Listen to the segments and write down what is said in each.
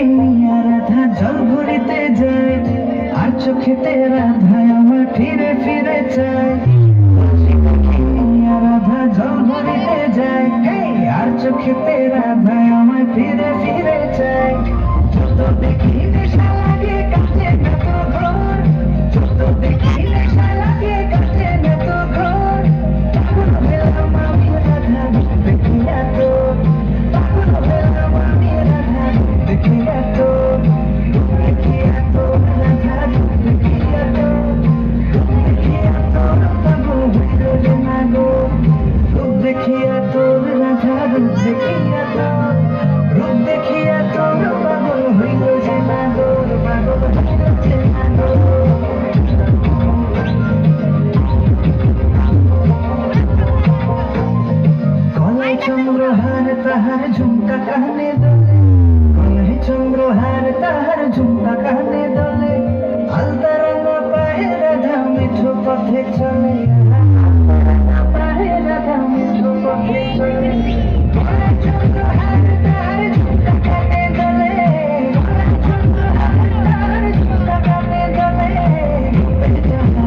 দেখিয়া রাধা জল ভরিতে যায়, আর চোখেতে রাধায় আমার ফিরে ফিরে চায়। রাধা জল ভরিতে যায়, আর চোখেতে রাধায় আমায় ফিরে ফিরে চায়। যত দেখি নেশা লাগে কাটে না তো ঘোর, যত দেখি নেশা লাগে কাটে না তো ঘোর। পাগল হলাম আমি রাধা দেখিয়া তো, পাগল হলাম আমি রাধা দেখিয়া তো, দেখিয়া তো রাধা দেখিয়া তো, দেখিয়া তো পাগল হইল যে না গো। রূপ দেখিয়া তোর রাধা রূপ দেখিয়া তো, রূপ দেখিয়া তোর পাগল হইল যে না গো, পাগল হইল যে না গো। গলায় চন্দ্রহার তাহার ঝুমকা কানে দোলে, গলায় চন্দ্রহার তাহার ঝুমকা কানে দোলে। আলতা রাঙা পায়ে রাধা মিঠু পথে চলে, পায়ে রাধা মিঠু পথে চলে। গলায় চন্দ্রহার তাহার ঝুমকা কানে দোলে, গলায় চন্দ্রহার তাহার ঝুমকা কানে দোলে।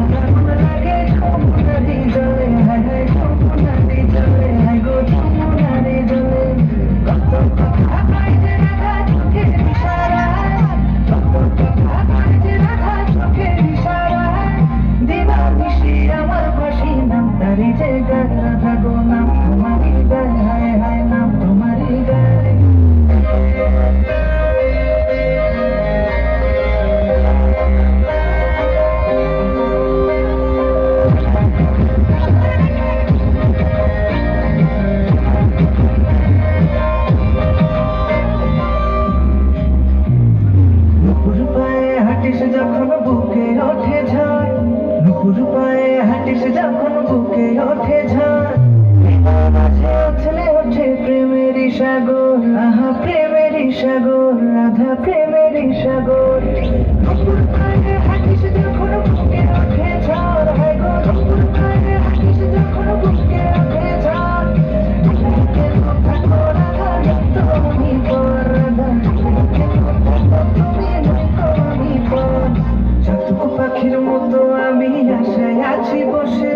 আগুন লাগে যমুনারি জলে, হায় হায় যমুনারি জলে, হায় গো যমুনারি জলে। কত কথা কয় যে রাধা চোখের ইশারায়, কত কথা কয় যে রাধা চোখের ইশারায়। দিবানিশি আমার খুশি নাম তারি যে গায়, রাধা গো নাম তোমারি গায়, হায় হায় নাম তোমারি গায়। নুপুর পায়ে হাঁটিস যখন বুকে ওঠে ঝড়, নুপুর পায়ে হাঁটিস যখন বুকে ওঠে ঝড়। মাঝে উথলে ওঠে প্রেমেরই সাগর, আহা প্রেমেরই সাগর, রাধা প্রেমেরই সাগর। নুপুর পায়ে হাঁটিস যখন বুকে ওঠে ঝড়, হায় গো নুপুর পায়ে হাঁটিস যখন বুকে ওঠে ঝড়। বুকের কথা গো রাধা তো আমি পর, রাধা বুকের কথা তো তুমি নয়তো আমি পর। চাতক পাখির মতো আমি আশায় আছি বসে,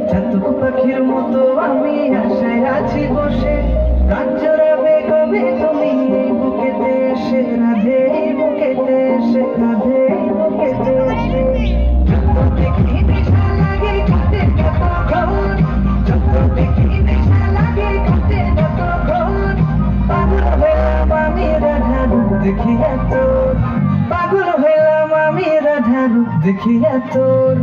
চাতক পাখির মতো আমি আশায় আছি বসে। রাত জড়াবে কবে তুমি এই বুকেতে এসে, রাধে এই বুকেতে এসে, রাধে এই বুকেতে এসে। যত দেখি নেশা লাগে কাটে কত ঘোর, যত দেখি নেশা লাগে কাটে কত ঘোর। পাগল হইলাম আমি রাধা রূপ দেখিয়া তোর, পাগল হইলাম আমি রাধা রূপ দেখিয়া তোর।